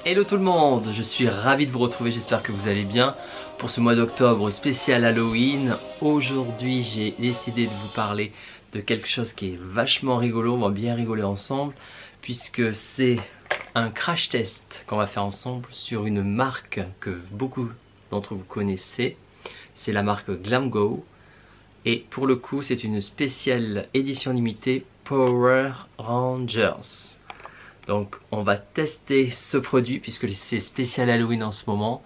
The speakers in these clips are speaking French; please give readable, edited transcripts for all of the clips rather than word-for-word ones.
Hello tout le monde, je suis ravi de vous retrouver, j'espère que vous allez bien pour ce mois d'octobre spécial Halloween. Aujourd'hui j'ai décidé de vous parler de quelque chose qui est vachement rigolo, on va bien rigoler ensemble puisque c'est un crash test qu'on va faire ensemble sur une marque que beaucoup d'entre vous connaissez, c'est la marque GlamGo et pour le coup c'est une spéciale édition limitée Power Rangers. Donc on va tester ce produit puisque c'est spécial Halloween en ce moment.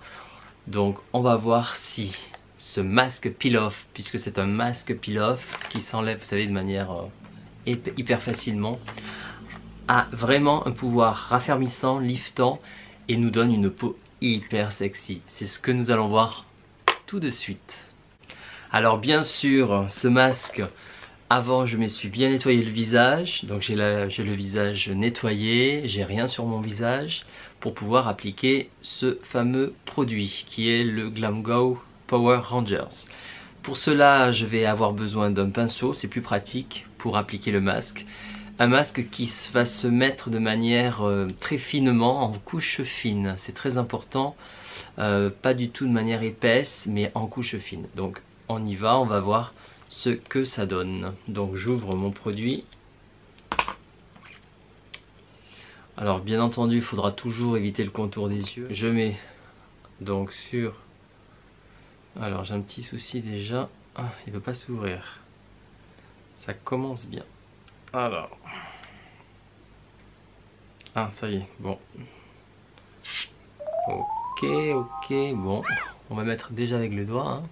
Donc on va voir si ce masque peel-off, puisque c'est un masque peel-off qui s'enlève, vous savez, de manière hyper facilement, a vraiment un pouvoir raffermissant, liftant et nous donne une peau hyper sexy. C'est ce que nous allons voir tout de suite. Alors bien sûr, ce masque, avant je me suis bien nettoyé le visage, donc j'ai le visage nettoyé, j'ai rien sur mon visage pour pouvoir appliquer ce fameux produit qui est le GlamGo Power Rangers. Pour cela je vais avoir besoin d'un pinceau, c'est plus pratique pour appliquer le masque. Un masque qui va se mettre de manière très finement, en couche fine, c'est très important, pas du tout de manière épaisse mais en couche fine. Donc on y va, on va voir ce que ça donne. Donc j'ouvre mon produit. Alors bien entendu il faudra toujours éviter le contour des yeux. Je mets donc sur... Alors j'ai un petit souci déjà, il ne veut pas s'ouvrir. Ça commence bien. Alors... Ah ça y est, bon. Ok, bon. On va mettre déjà avec le doigt. Hein.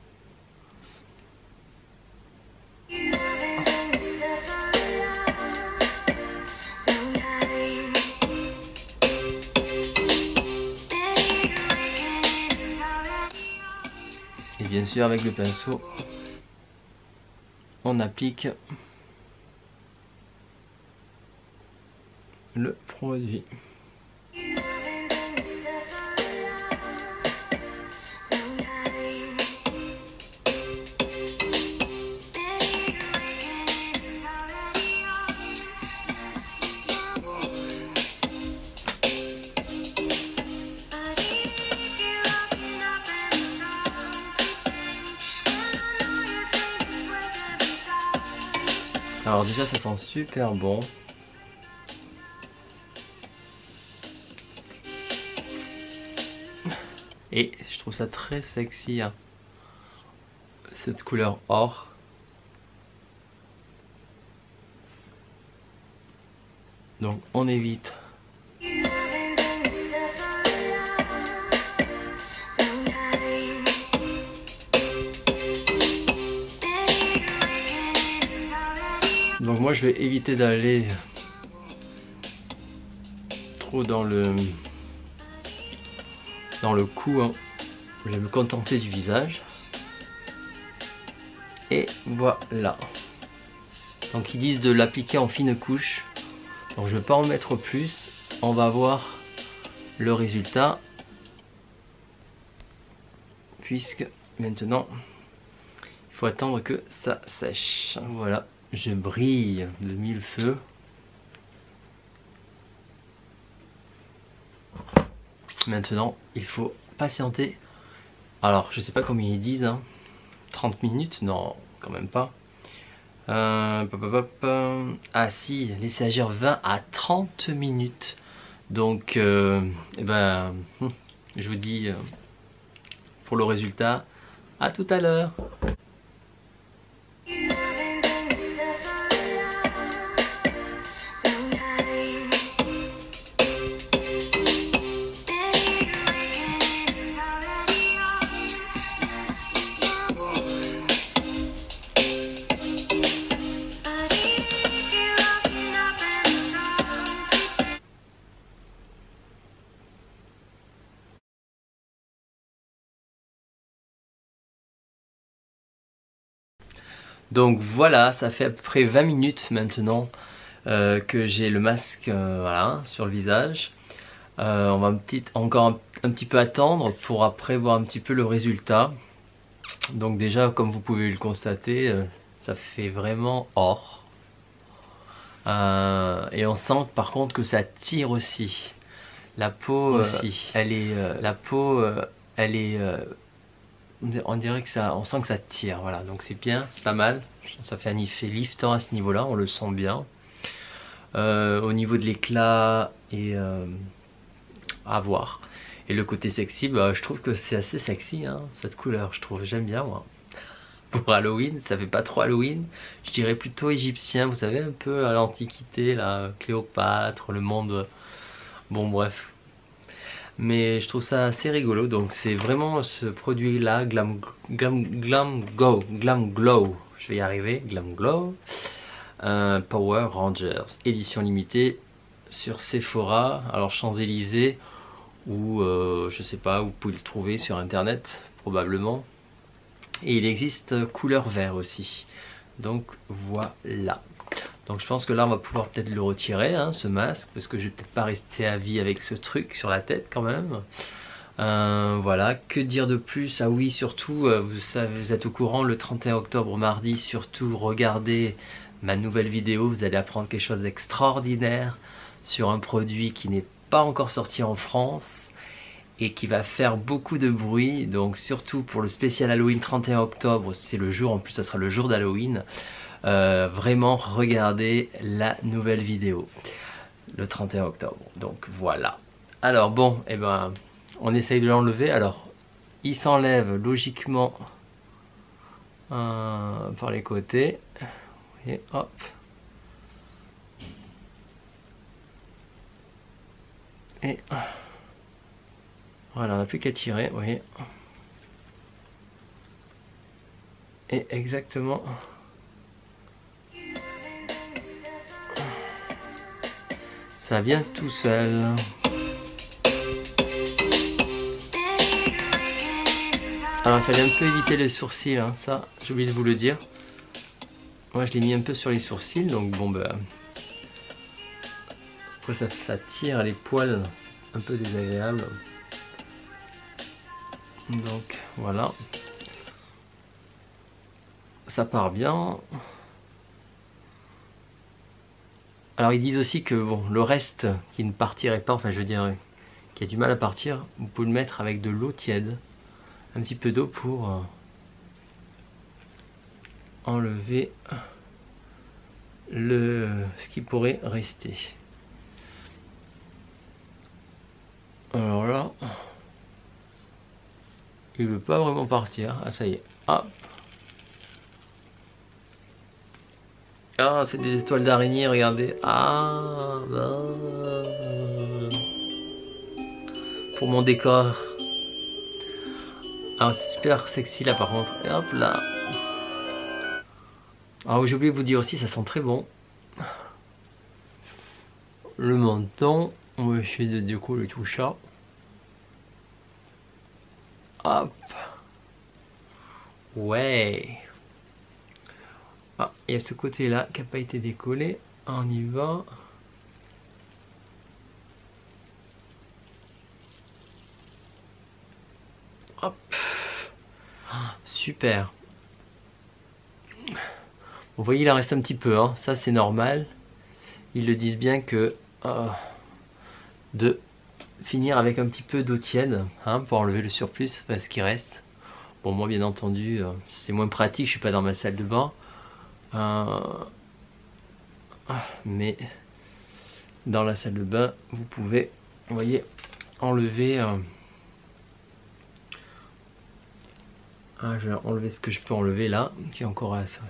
Et bien sûr avec le pinceau on applique le produit. Alors déjà ça sent super bon. Et je trouve ça très sexy, hein. Cette couleur or. Donc on évite. Donc moi je vais éviter d'aller trop dans le cou, hein. Je vais me contenter du visage. Et voilà. Donc ils disent de l'appliquer en fine couche. Donc je ne vais pas en mettre plus. On va voir le résultat. Puisque maintenant il faut attendre que ça sèche. Voilà. Je brille de mille feux. Maintenant, il faut patienter. Alors, je sais pas combien ils disent. Hein. 30 minutes? Non, quand même pas. Ah si, laissez agir 20 à 30 minutes. Donc, je vous dis pour le résultat, à tout à l'heure. Donc voilà, ça fait à peu près 20 minutes maintenant que j'ai le masque voilà, sur le visage. On va encore un petit peu attendre pour après voir un petit peu le résultat. Donc déjà, comme vous pouvez le constater, ça fait vraiment or. Et on sent par contre que ça tire aussi. La peau aussi, elle est, elle est, on dirait que ça, on sent que ça tire. Voilà, donc c'est bien, c'est pas mal. Ça fait un effet liftant à ce niveau-là, on le sent bien. Au niveau de l'éclat et à voir. Et le côté sexy, bah, je trouve que c'est assez sexy hein, cette couleur, je trouve, j'aime bien moi. Pour Halloween, ça fait pas trop Halloween, je dirais plutôt égyptien, vous savez, un peu à l'Antiquité, là, Cléopâtre, le monde, bon bref. Mais je trouve ça assez rigolo, donc c'est vraiment ce produit là, Glam Glow, je vais y arriver, Glam Glow, Power Rangers, édition limitée sur Sephora, alors Champs-Élysées, ou je sais pas, vous pouvez le trouver sur internet probablement, et il existe couleur vert aussi, donc voilà. Donc je pense que là on va pouvoir peut-être le retirer hein, ce masque, parce que je vais peut-être pas rester à vie avec ce truc sur la tête quand même. Voilà, que dire de plus? Ah oui, surtout vous savez, vous êtes au courant, le 31 octobre mardi, surtout regardez ma nouvelle vidéo, vous allez apprendre quelque chose d'extraordinaire sur un produit qui n'est pas encore sorti en France et qui va faire beaucoup de bruit. Donc surtout pour le spécial Halloween 31 octobre, c'est le jour, en plus ça sera le jour d'Halloween, vraiment regardez la nouvelle vidéo le 31 octobre. Donc voilà. Alors bon, et ben on essaye de l'enlever. Alors il s'enlève logiquement par les côtés et hop. Et voilà, on n'a plus qu'à tirer, vous voyez. Et exactement. Ça vient tout seul. Alors il fallait un peu éviter les sourcils, hein. Ça j'ai oublié de vous le dire. Moi je l'ai mis un peu sur les sourcils, donc bon bah... Après ça tire les poils, un peu désagréable. Donc voilà. Ça part bien. Alors ils disent aussi que bon, le reste qui ne partirait pas, enfin je veux dire qui a du mal à partir, vous pouvez le mettre avec de l'eau tiède, un petit peu d'eau pour enlever ce qui pourrait rester. Alors là, il veut pas vraiment partir. Ah ça y est, hop. Ah, c'est des étoiles d'araignée, regardez. Ah, pour mon décor. Ah, c'est super sexy là par contre. Et hop là. Ah oui, j'ai oublié de vous dire aussi, ça sent très bon. Le menton, on va essayer de décoller tout ça. Hop. Ouais. Ah, il y a ce côté là qui n'a pas été décollé. On y va. Hop. Ah, super. Vous voyez, il en reste un petit peu, hein. Ça c'est normal. Ils le disent bien que de finir avec un petit peu d'eau tiède hein, pour enlever le surplus, enfin, ce qui reste. Bon, moi bien entendu, c'est moins pratique, je suis pas dans ma salle de bain. Mais dans la salle de bain, vous pouvez, vous voyez, enlever. Je vais enlever ce que je peux enlever là, qui est encore à ça.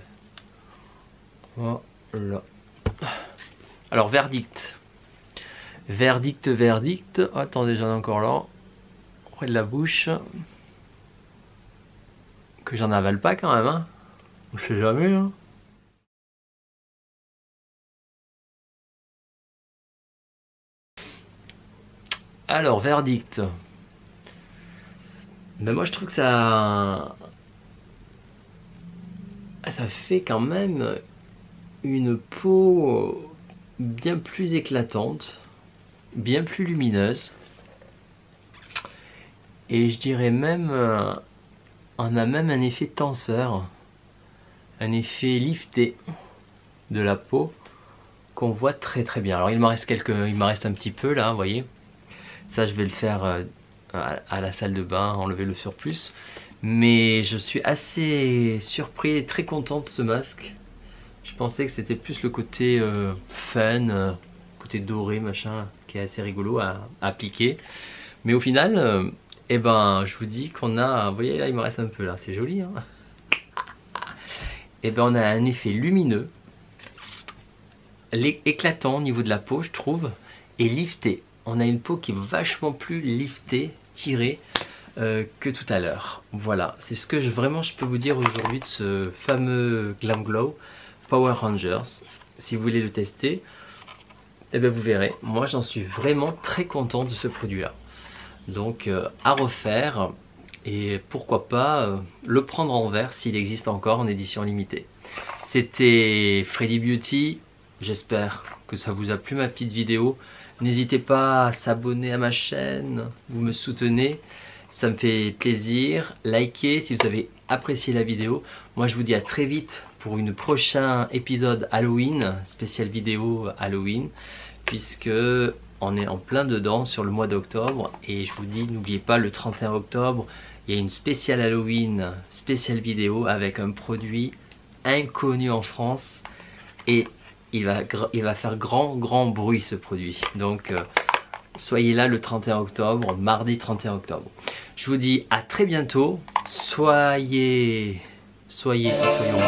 Voilà. Alors, verdict. Verdict. Oh, attendez, j'en ai encore là. Près de la bouche. Que j'en avale pas quand même, hein. Je sais jamais, hein. Alors, verdict. Ben moi je trouve que ça ça fait quand même une peau bien plus éclatante, bien plus lumineuse. Et je dirais même, on a même un effet tenseur, un effet lifté de la peau qu'on voit très très bien. Alors il m'en reste un petit peu là, vous voyez. Ça je vais le faire à la salle de bain, enlever le surplus. Mais je suis assez surpris et très content de ce masque. Je pensais que c'était plus le côté fun, côté doré machin, qui est assez rigolo à appliquer. Mais au final, eh ben, je vous dis qu'on a, vous voyez là il me reste un peu là, c'est joli hein. Eh ben on a un effet lumineux, éclatant au niveau de la peau je trouve, et lifté. On a une peau qui est vachement plus liftée, tirée que tout à l'heure. Voilà, c'est ce que vraiment je peux vous dire aujourd'hui de ce fameux Glam Glow Power Rangers. Si vous voulez le tester, eh ben vous verrez, moi j'en suis vraiment très content de ce produit là. Donc à refaire, et pourquoi pas le prendre en verre s'il existe encore en édition limitée. C'était Freddy Beauty, j'espère que ça vous a plu ma petite vidéo. N'hésitez pas à s'abonner à ma chaîne, vous me soutenez, ça me fait plaisir. Likez si vous avez apprécié la vidéo. Moi je vous dis à très vite pour une prochain épisode Halloween, spécial vidéo Halloween, puisque on est en plein dedans sur le mois d'octobre. Et je vous dis, n'oubliez pas, le 31 octobre, il y a une spéciale Halloween, spéciale vidéo avec un produit inconnu en France. Et il va faire grand bruit ce produit. Donc soyez là le 31 octobre, mardi 31 octobre. Je vous dis à très bientôt. Soyez beaux.